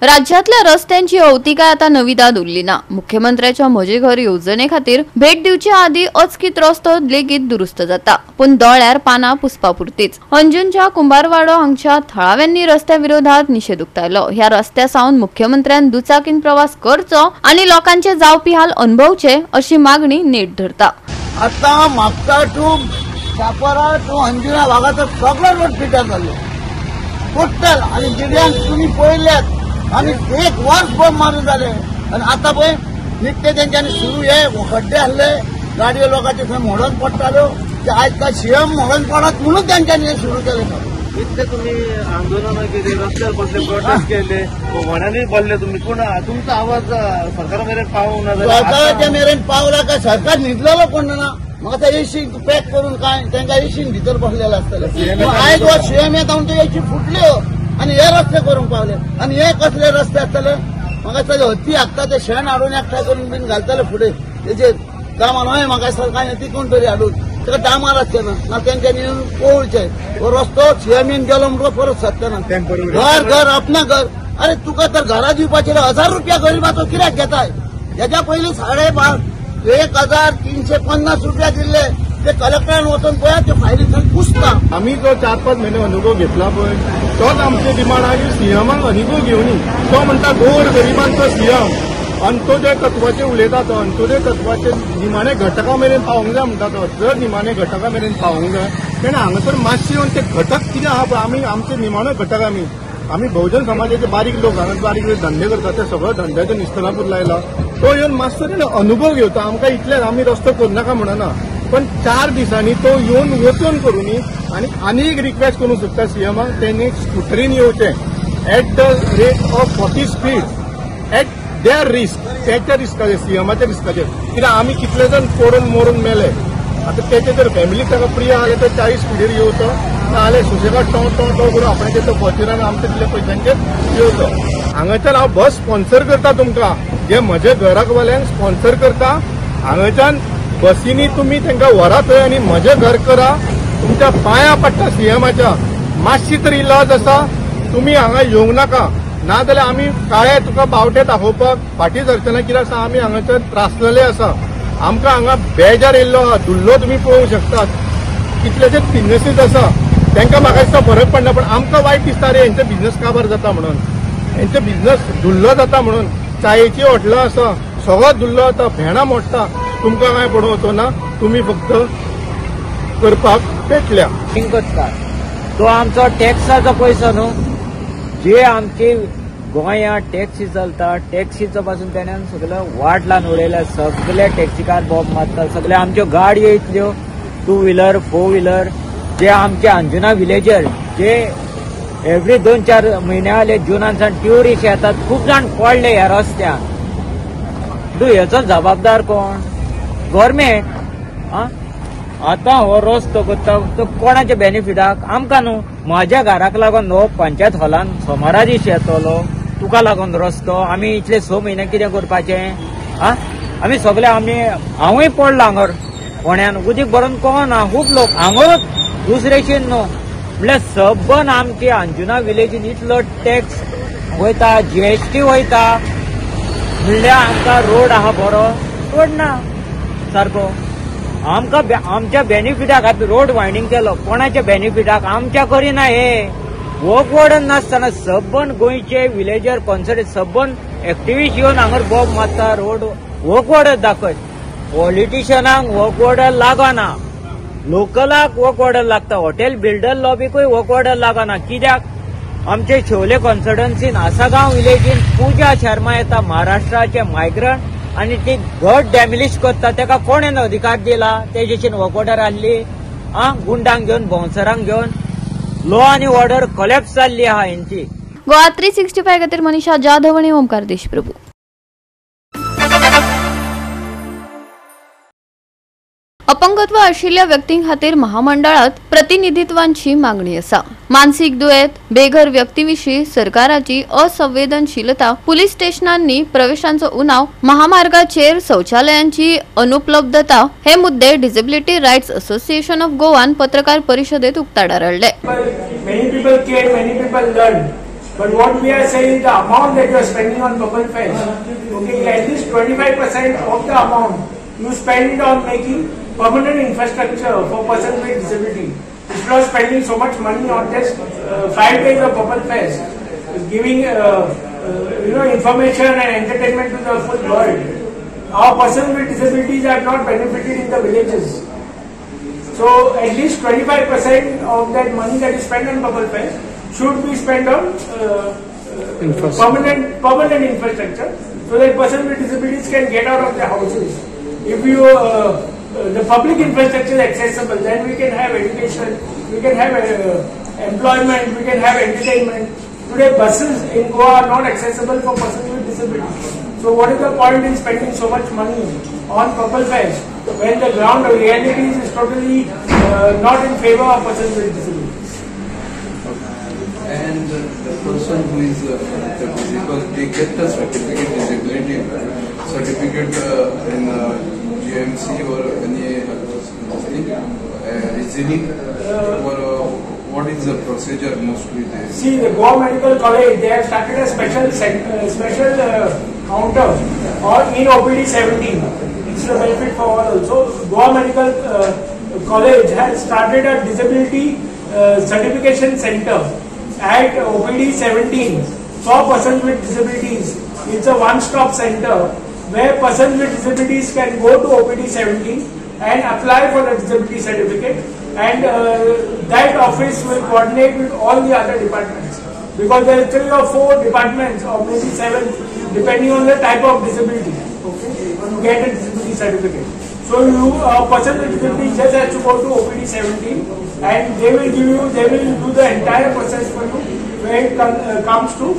राज्यातल्या रस्त्यांची अवतिका आता नवी दाद उरली ना। मुख्यमंत्र्याच्या म्हजे घर योजने खातीर भेट दिवच्या आधी अचकीत रस्तो लेगीत दुरुस्त जाता, पण दोळ्यार पाना पुसपापुरतीच। अंजुनच्या कुंभारवाडो हांगच्या थळाव्यांनी रस्त्या विरोधात निषेध उक्तायलो। ह्या रस्त्या सावन मुख्यमंत्र्यान दुचाकीन प्रवास करचो आणि लोकांचे जावपी हाल अनुभवचे अशी मागणी नेट धरता। आता म्हापसा टू चापोरा टू अंजुना भागात सगळं रोड पिटा झालो टोटल, आणि जिल्ह्यात तुम्ही पळयल्यात आम्ही एक वर्ष बॉम्ब मारून झाले, आणि आता पळय नित्य त्यांच्यानी सुरू आहे खड्डे हल्ले, गाडयो लोकांचे मोडून पडतालो, ते आज का सीएम मोडून पडत म्हणून त्यांच्यानी हे सुरू केले। इतके तुम्ही आंदोलन केले, रस्त्यावर बसले, प्रोटेस्ट केले, म्हणाने बोलले तुम्ही, कोण तुमचा आवाज सरकारमेरेन पावना झाला? सरकारच्या मेरेन पावला का सरकार निघलेलं कोण ना, मग आता एसी पॅक करून काय त्यांच्या एसी भीतर बसलेला असताना आयज वर सीएम येत ते एसी फुटले आणि हे रस्ते करून पावले, आणि हे कसले रस्ते असताले मग हत्ती हाकता ते शेण हाडून एकठांय करून बीन घालताले पुढे त्याचे कामां न्हय, म्हाका सरकारने ती कोण तरी हाडून ताका डामार आसचें ना तेंच्यांनी पळोवचें हो रस्तो सीएमीन गेलो म्हणून परत सत्तना घर घर आपणा घर। अरे तुका तर घरा दिवपाचे 1000 रुपया गरीबाचो कित्याक घेताय? हेच्या पयलीं 1350 रुपया दिले ते कलेक्टरान वचून पळया ते फायलींतल्यान पुसता। आम्ही जो 4-5 महिने अनुभव घेतला पळय तोच आमचे डिमांड आहे की सीएमाक अनुभव घेवनी, तो म्हणटा गोर गरिबांचो सीएम, आणि तो जे तत्वाचे उलयता तो अंत्योदय तत्वाचे निमाणे घटका मेरेन पावूंक जाय म्हणटा तो, जर निमाणे घटका मेरेन पावूंक जाय तेणें हांगासर मातशें येवन ते घटक कितें आहा पळय, आमी आमचे निमाणे घटक आमी बहुजन समाजाचे बारीक लोक हांगा बारीक धंदे करतात ते सगळं धंद्याच्या निस्तरापूर लायला, तो येवन मातसो तेणें अनुभव घेवता। आमकां इतलें आमी रस्तो करनाका म्हणना, पण 4 दिसांनी तो येवन वचून करूनी, आणि आनी एक रिक्वेस्ट करूंक सोदता सीएमाक, तेणी स्कुटरीन येवचें at the rate of 40 speed at their risk, त्याच्या रिस्काचेर सीएमाच्या रिस्काचेर, कित्याक आमी कितले जण पडून मरून मेले। आता त्याचे जर फॅमिली ताका प्रिय आले तर 40 स्पीडीर येवचो, नाजाल्यार सुशेगाद टो करून आपणाचे तो फॉर्च्युनर आमचे दिल्ल्या पयशांचेर येवचो। हांगाच्यान हांव बस स्पॉन्सर करता तुमकां, जे म्हजे घराक वाल्यांक स्पॉन्सर करता, हांगाच्यान बसींनी तुम्ही तांकां व्हरा थंय आनी म्हजें घर करा, तुमच्या पांयां पडटा सीएमाच्या, मातशी तरी इलाज आसा, तुमी हांगा येवंक नाका, नाजाल्यार आमी काळे तुका बावटे दाखोवपाक फाटीं सरचना, कित्याक आमी हांगासर त्रासलेले आसा, आमकां हांगा बेजार येयल्लो आहा, धुल्लो तुमी पळोवंक शकतात, कितलेशेच बिझनेसीस आसा तांकां म्हाका दिसता फरक पडना, पण आमकां वायट दिसता रे हेंचो बिझनेस काबार जाता म्हणून, हेंचो बिझनेस धुल्लो जाता म्हणून, चायेची हॉटलां आसा सगळो धुल्लो जाता, भेणां मोडटा, तुमकां कांय पडोवचो ना, तुमी फक्त करपाक पेटल्या। तो आमचो टॅक्साचो पयसो न्हू, जे आमची गोंयांत टॅक्सी चलता, टॅक्सीचो पासून तेण्यान सगळं वाटलान उडयल्या, सगळे टॅक्सीकार बॉम्ब मारतात, सगळे आमच्यो गाडयो इतल्यो 2 व्हिलर 4 व्हिलर, जे आमचे अंजुना विलेजर जे एव्हरी 2-4 म्हयन्याले जुनानसान ट्युरिस्ट येतात, खूप जाण पडले ह्या रस्त्यान, हेचो जबाबदार कोण? गव्हर्मेंट। आता हो रस्तो करता तो कोणाच्या बेनिफिटाक? आमकां न्हू, म्हाज्या घराक लागून न्हू पंचायत हॉलान सोमारा दीस येतलो, तुका लागून रस्तो, आमी इतले 6 म्हयने कितें करपाचें? आमी सगळे हांवूय पडलो हांगर फोंड्यान, उदीक भरून कोण ना, खूब लोक हांगूच दुसरेशीन न्हू, म्हणल्यार सबन आमचे अंजुना विलेजीन इतलो टॅक्स वयता, जीएसटी वयता, म्हणल्यार आमकां रोड आहा बरो पडना सारको, आमकां आमच्या बेनिफिटाक आतां रोड वायडींग केलो, कोणाच्या बेनिफिटाक? आमच्या करिना हे वॉक वॉर्डन नासतना सबन गोंयचे विलेजर कॉन्सर्ट सबन एक्टिविस्ट येवन हांगर बॉम्ब मारता, रोड वॉक वॉर्डर दाखय, पॉलिटिशियनांक वॉक वॉर्डर लागना, लोकलाक वॉक वॉर्डर लागता, हॉटेल बिल्डर लॉबीकूय वॉक वॉर्डर लागना, कित्याक? आमचे शोले कॉन्स्टिट्युएन्सीन आसागांव विलेजीन पूजा शर्मा येता, महाराष्ट्राचे मायग्रंट, आणि ती घर डॅमिलिश करता, ताका कोणेन अधिकार दिला? तेजेशीन वॉक ऑर्डर आसली, गुंडांक घेवन भोंवसरांक घेवन लॉ आनी ऑर्डर कोलॅप्स जाल्ली आहा हेंची। गोवा 365 खातीर मनीषा जाधव आनी ओमकार देशप्रभू। अपंगत्व आशिल्ल्या व्यक्तीं खातीर महामंडळात प्रतिनिधित्वांची मागणी आसा। मानसिक दुयेंत बेघर व्यक्तीविशीं सरकाराची असंवेदनशीलता, पुलीस स्टेशनांनी प्रवेशांचो उणाव, महामार्गाचेर शौचालयांची अनुपलब्धता हे मुद्दे डिसेबिलिटी रायट्स असोसिएशन ऑफ गोवान पत्रकार परिषदेत उक्ताडार हाडले। But what we are saying, the amount that you are spending on Purple Fest, okay, at least 25% of the amount you spend on making permanent infrastructure for persons with disability. Instead of spending so much money on just 5 days of Purple Fest, giving information and entertainment to the full world, our persons with disabilities have not benefited in the villages. So at least 25% of that money that is spent on Purple Fest should be spent on permanent infrastructure, so that persons with disabilities can get out of their houses. If you the public infrastructure is accessible, then we can have education, we can have employment, we can have entertainment. Today buses in Goa are not accessible for persons with disabilities. So what is the point in spending so much money on Purple Fest when the ground reality is totally not in favor of persons with disabilities? And the person who is disabled, they get the certificate, disability certificate in GMC or any reasoning, or what is the procedure mostly there? See, the Goa Medical College, they have started a special counter or in OPD 17. It's a benefit for all also. Goa Medical College has started a disability certification center at OPD 17 for persons with disabilities. It's a one-stop center where persons with disabilities can go to OPD 17 and apply for the disability certificate, and that office will coordinate with all the other departments, because there are 3 or 4 departments or maybe 7 depending on the type of disability, okay, to get a disability certificate. So you person with disability just has to go to OPD 17 and they will do the entire process for you when it comes to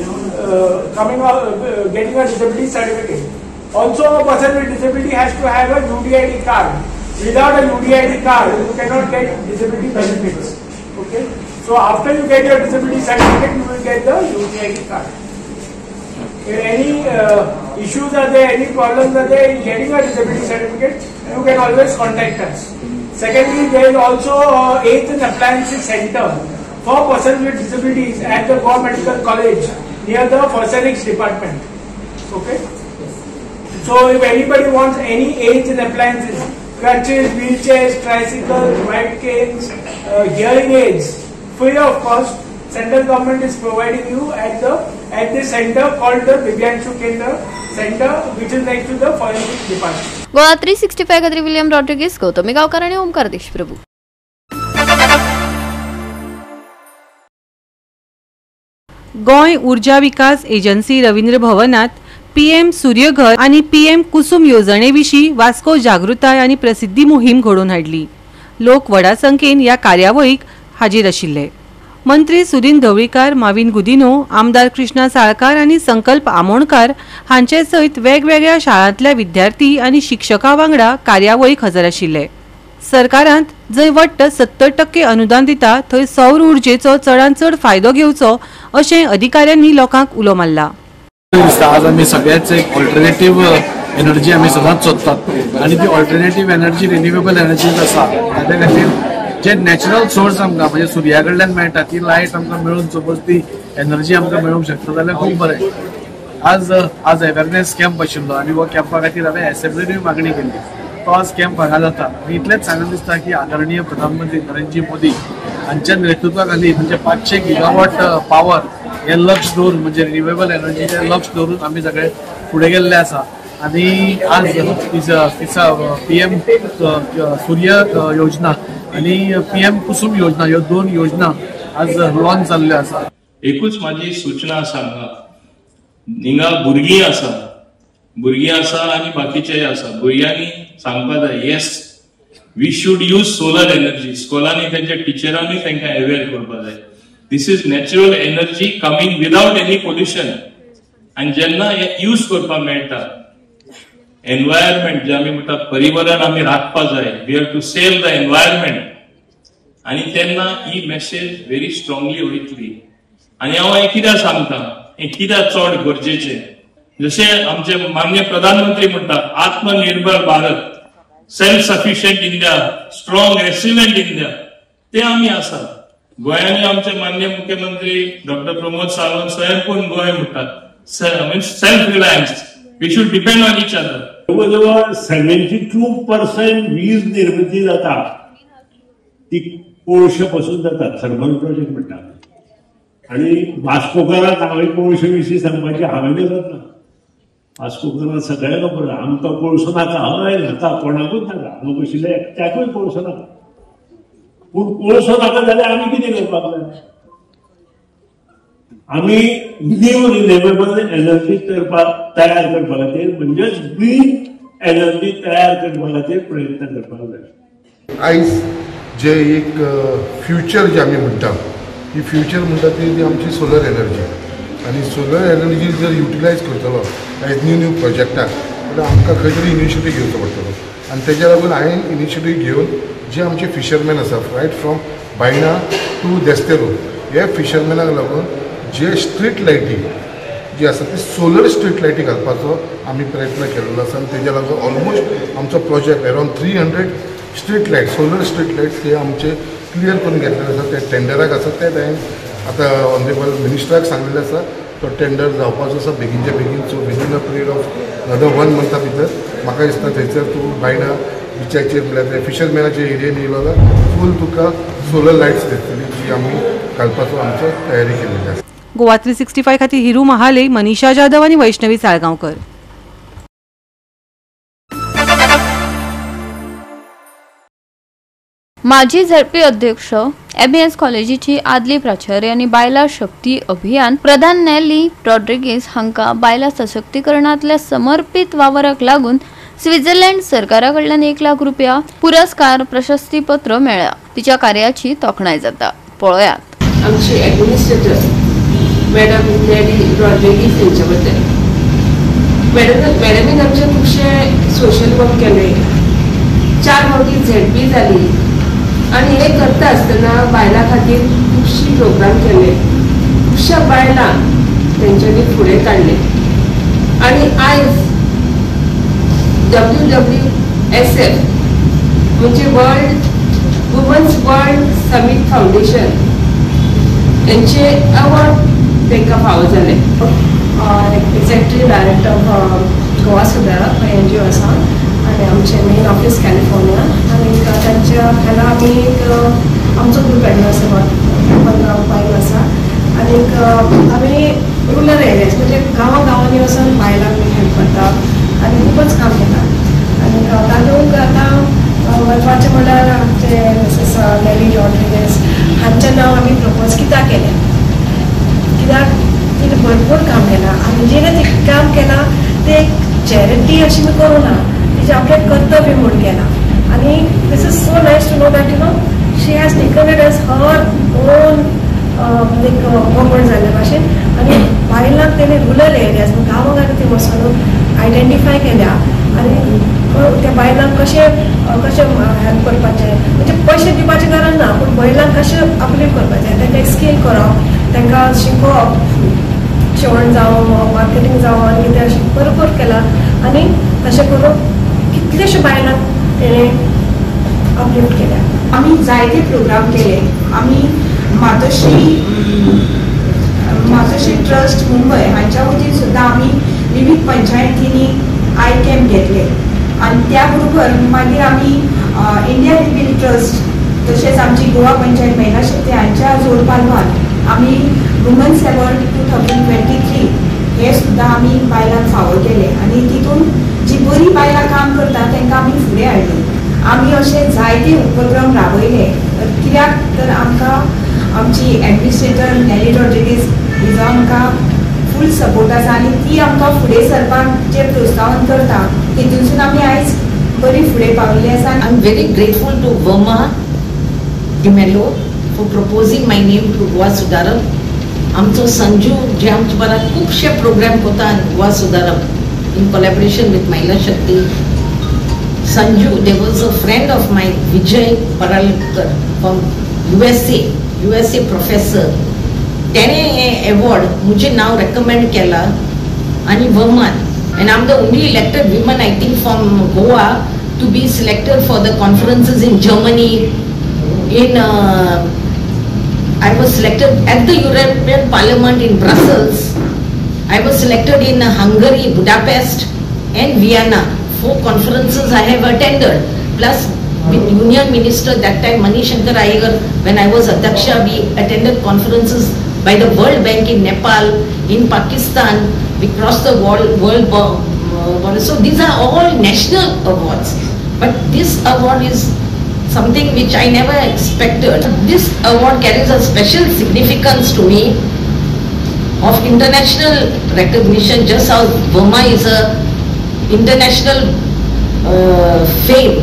getting a disability certificate. Also, a person with disability has to have a UDID card. Without a UDID card, you cannot get disability benefits. Okay. So after you get your disability certificate, you will get the UDID card. If any issues are there, any problems are there in getting a disability certificate, you can always contact us. Secondly, there is also Aids and Appliances Center for persons with disabilities at the Goa Medical College near the Photonics department. Okay. So if anybody wants any aids and appliances, crutches, wheelchairs, tricycles, white canes, hearing aids, free of cost, central government is providing you at this center called the Divyanshu Kendra Center, which is next to the Forensic Department. Goa 365 खातीर William Rodrigues, Gautami Gaonkar आणि ओमकार देशप्रभू. गोंय उर्जा विकास agency Ravindra भवनात PM Surya Ghar आणि PM Kusum योजनेविशीं Vasco जागृताय आणि प्रसिद्धी मोहीम घडोवन हाडली. लोक व्हडा संख्येन ह्या कार्यावळीक हाजीर आशिल्ले. मंत्री सुदीन ढवळीकार, माविन गुदिनो, आमदार कृष्णा साळकार आणि संकल्प आमोणकार हांचे सयत वेगवेगळ्या शाळांतल्या विद्यार्थी आणि शिक्षकां वांगडा कार्यावळीक हजर आशिल्ले. सरकारांत जंय वट्ट 70% अनुदान दिता थंय सौर उर्जेचो चडांत चड फायदो घेवचो अशें अधिकाऱ्यांनी लोकांक उलो मारला. आज आम्ही सगळ्याच एक ऑल्टरनेटिव्ह एनर्जी आम्ही सदांच सोदतात आणि ती ऑल्टरनेटिव्ह एनर्जी रिन्युएबल एनर्जीच आसा. त्या खातीर जे नॅचरल सोर्स आमकां म्हणजे सुर्या कडल्यान मेळटा ती लायट आमकां मेळून सपोज ती एनर्जी आमकां मेळूंक शकता जाल्यार खूब बरें. आज अवेरनेस कॅम्प आशिल्लो आणि हो कॅम्पा खातीर हांवें असेंब्लीनूय मागणी केली. तो आज कॅम्प हांगा जाता आनी इतलेंच सांगून दिसता की आदरणीय प्रधानमंत्री नरेंद्र मोदी हांच्या नेतृत्वा खाली म्हणजे 500 गिगावॉट पॉवर हे लक्ष दवरून म्हणजे रिन्युएबल एनर्जीचे लक्ष दवरून आम्ही सगळे पुढे गेल्ले आसा. आणि आज पीएम सूर्य योजना आणि पीएम कुसुम योजना ह्यो 2 योजना आज लॉन्च जाल्ल्यो आसा. एकूच माझी सूचना आसा, हिंगा भुरगीं आसा आणि बाकीचे आसा. भुरग्यांनी सांगपा जाय yes we should use solar energy. स्कूलांनी त्यांच्या टिचरांनी तांकां अवेअर करपा जाय. This is natural energy coming without any pollution. आणि जेन्ना यूज करपाक मेळटा एनवायरमेंट जे आमी म्हणटा पर्यावरण आमी राखपा जाय, we have to save the environment. आणि तेन्ना ही मेसेज व्हेरी स्ट्रॉंगली वयतली. आणि हांव हें कित्याक सांगता, हें कित्याक चड गरजेचें. जशें आमचे माननीय प्रधानमंत्री म्हणटा आत्मनिर्भर Bharat, self sufficient India, strong resilient India, ते आमी आसा. गोंयांनी आमचे माननीय मुख्यमंत्री डॉक्टर प्रमोद सावंत स्वयंपूर्ण गोंय म्हणटात, self reliance. We should depend on each other. जवळजवळ 72% वीज निर्मिती जाता ती कोळशेपासून जाता, थर्मल प्रोजेक्ट म्हणटात. आणि वास्कोकाराक हांवें कोळशे विशीं सांगपाची हांवें गरज ना. वास्कोकाराक सगळ्यांक खबर आमकां कोळसो नाका, हय नाका, कोणाकूच नाका, हांगा बशिल्ले एकट्याकूय कोळसो नाका. पूण कोळसो नाका जाल्यार आमी कितें करपाक जाय? आमी न्यू रिन्युएबल एनर्जी तयार करपा खातीर, म्हणजेच ग्रीन एनर्जी तयार करपा खातीर प्रयत्न करपाक जाय. आयज जे एक फ्युचर जे आमी म्हणटा, ही फ्युचर म्हणटा ती आमची सोलर एनर्जी. आणि सोलर एनर्जी जर युटिलायज करतलो एज न्यू प्रोजेक्टाक जाल्यार आमकां खंय तरी इनिशिएटीव घेवचो पडटलो. आनी तेज्या लागून हांवें इनिशिएटीव घेवन जे आमचे फिशरमॅन आसा right from Baina to Desterro, हे फिशरमॅनाक लागून जे स्ट्रीट लायटी जी आसा ती सोलर स्ट्रीट लायटी घालपाचो आमी प्रयत्न केल्लो आसा. आनी तेज्या लागून ऑलमोस्ट आमचो project around 300 street light, solar street lights ते आमचे क्लियर करून घेतलेले आसा. ते टेंडराक आसा, ते हांवें आतां ऑनरेबल मिनिस्टराक सांगलेलें आसा. तो टेंडर जावपाचो आसा बेगीनच्या बेगीन. So within a period of another 1 मंथा भितर म्हाका दिसता थंयसर तूं बायणा बिचाचेर म्हळ्यार ते फिशरमॅनाच्या एरियेन येयलो जाल्यार फूल तुका सोलर लायट्स दिसतली, जी आमी घालपाचो आमचो तयारी केलेली आसा. गोवा 365 खातीर हिरू महाले, मनीषा जाधव आणि वैष्णवी साळगांवकर. माजी झडपी अध्यक्ष एमएस कॉलेजीची आदली प्राचार्य आणि बायला शक्ती अभियान प्रधान नेली रॉड्रिगीस हांका बायला सशक्तीकरणातल्या समर्पित वावराक लागून स्वित्झर्लंड सरकाराकडल्यान 1 लाख रुपया पुरस्कार प्रशस्तीपत्र मेळ्ळा. तिच्या कार्याची तोखणाय जाता. पळयात. आमची ॲडमिनिस्ट्रेटर मॅडम नेली रॉड्रिगीस यांच्या बद्दल. मॅडमीन आमचे खुबशे सोशल वर्क केले, 4 मोठी झेडपी जाली आणि हे करता आसतना बायलां खातीर खुबशी प्रोग्राम केले, खुबश्या बायलांक तेंच्यांनी फुडें काडले. आणि आयज WWSF म्हणजे वुमन्स वर्ल्ड समिट फाउंडेशन यांचे अवॉर्ड तांकां फावो जाले. Exactly director of Goa Sudharop NGO आसा आणि आमचे मेन ऑफिस कॅलिफोर्निया. आणि त्यांच्या ह्याला आम्ही एक आमचो ग्रुप हाडलो आसा, 15 आसा. आणि आम्ही रुरल एरियाज म्हणजे गांवांनी वचून बायलांक हेल्प करता आणि खूपच काम केला. आणि तातूंत आतां महत्वाचें म्हणल्यार आमचे मिसेस नेली रॉड्रिगीस हांचें नांव आमी प्रपोज कित्याक केलें, कित्याक तिणें भरपूर काम केलां. आनी जेणें तिणें काम केलां तें एक चॅरिटी अशी करूं ना, तिचें आपलें कर्तव्य म्हूण केलां. आणि this is so nice to know that she has taken it as her own एक वॉमन जाल्ले भाशेन. आणि बायलांक तेणें रुरल एरियाज गांवांत ते वचून आयडेंटिफाय केल्या आणि त्या बायलांक कशें हेल्प करपाचें, म्हणजे पयशे दिवपाचें गरज ना, पूण बायलांक कशें अपलिफ्ट करपाचें, तांकां एक स्कील करप, तांकां शिकोवप, शिवण जावं मार्केटींग जावं आनी कितें अशें भरपूर केलां. आनी तशें करून कितलेशे बायलांक तेणें अपलिफ्ट केल्या. आमी जायते प्रोग्राम केले. आमी मातोश्री ट्रस्ट मुंबय हांच्या वतीन सुद्दां आमी विविध पंचायतींनी आय कॅम्प घेतले. आणि त्या बरोबर मागीर आमी इंडिया रिपील ट्रस्ट तशेंच आमची गोवा पंचायत महिला शक्ती हांच्या जोड पालवान आमी वुमन्स अवॉर्ड 2023 हे सुद्दां आमी बायलांक फावो केले. आणि तितून जी बरी बायलां काम करता तांकां आमी फुडें हाडली. आमी अशे जायते उपक्रम राबयले. कित्याक तर आमकां आमची एडमिनिस्ट्रेटर नेली रॉड्रिगीस हिजो आमकां फूल सपोर्ट आसा आनी ती आमकां फुडें सरपाक जे प्रोत्साहन करता तितूनसून आमी आयज बरी फुडें पाविल्ली आसा. I am very grateful to Varma D'Mello for proposing my name to Goa Sudharop. आमचो संजू जे आमचे बरा खुबशे प्रोग्राम करता Goa Sudharop in collaboration with Mahila Shakti. Sanju they was a friend of my Vijay Paralkar from USA professor. तेणे हे अवॉर्ड मुझे नाव रेकमेंड केला आणि वर्मान. and I'm the only elected woman I think from Goa to be selected for the conferences in Germany, in I was selected at the European Parliament in Brussels. I was selected in Hungary, Budapest and Vienna. 4 conferences I have attended. Plus with Union Minister that time Manish Shankar Iyer, when I was Adhyaksha, we attended conferences by the World Bank in Nepal, in Pakistan. We crossed the world border. So these are all national awards. But this award is something which I never expected. This award carries a special significance to me of international recognition, just how Burma is a international fame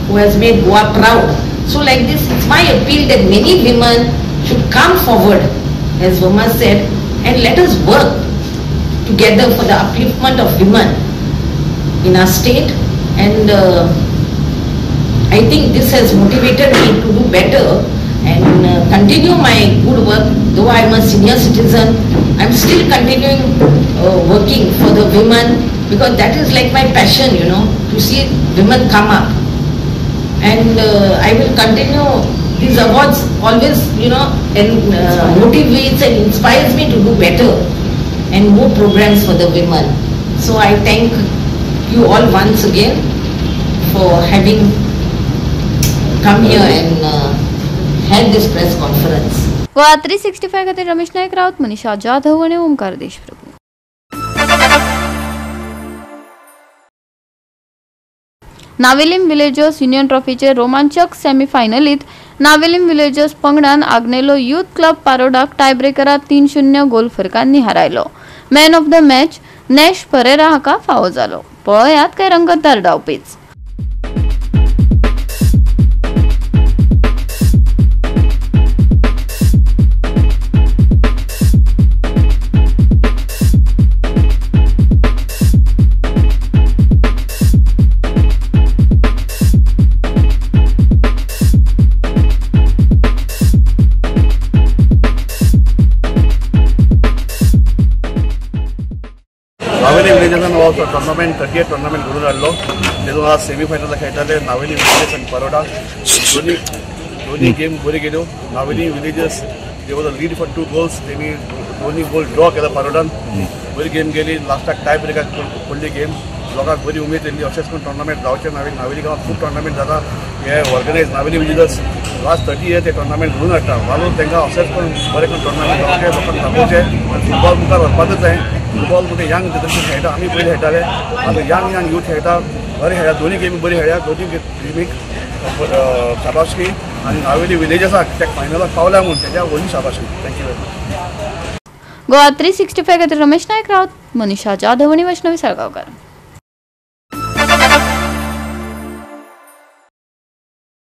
who has made Goa proud. So like this, it's my appeal that many women should come forward, as Burma said, and let us work together for the upliftment of women in our state. And I think this has motivated me to do better and continue my good work. Though I am a senior citizen, I am still continuing working for the women, because that is like my passion, you know, to see women come up. And I will continue. These awards always, you know, motivates and inspires me to do better and more programs for the women. So I thank you all once again for having come here and had this press conference. Goa 365 खातीर रमेश नायक रावत, मनीषा जाधव आणि Omkar Deshprabhu. Navelim villagers union ट्रॉफीचे रोमांचक सेमीफायनलीत Navelim villagers पंगडान Agnelo youth club पारोडाक टायब्रेकरात 3-0 goal फरकांनी हारायलो. Man of the match Nash Pereira हाका फावो जालो. पळयात काय रंगतदार डावपेच. नावेली विलेजान हो टोर्नामेंट 38 टोर्नामेंट घडून हाडलो. तेतून आज सेमीफायनल खेळटाले नावेली विलेजर्स आनी परोडा. दोन्ही गेम बरी गेल्यो. Naveli villagers they was a lead for 2 goals. तेमी दोन्ही गोल ड्रॉ केला परोडान. बरी गेम गेली. लास्टाक टाय ब्रेकाक पडली गेम. लोकांक बरी उमेद येयली अशेंच करून टोर्नामेंट जावचें. नावेली गांवांत खूब टोर्नामेंट जाता. हे organise Navelim villagers last 30 years ते टोर्नामेंट घडून हाडटा. वालोर तांकां अशेंच करून बरें करून टोर्नामेंट जावचें, लोकांक दाखोवचें. आनी फुटबॉल मुखार व्हरपाकच जाय. फुटबॉल म्हणजे यंग जनरेशन खेळटा. आमी पयलीं खेळटाले. आतां यंग यूथ खेळटा. बरें खेळ्ळा. दोन्ही गेमी बरी खेळ्ळ्या. दोन्ही टिमीक शाबासकी. आनी नावेली विलेजर्साक ते फायनलाक पावल्या म्हणून तेज्या व्हडली शाबासकी. Thank you very much. गोवा 365 खातीर रमेश नायक रावत, मनीषा जाधव आणि वैष्णवी साळगांवकर.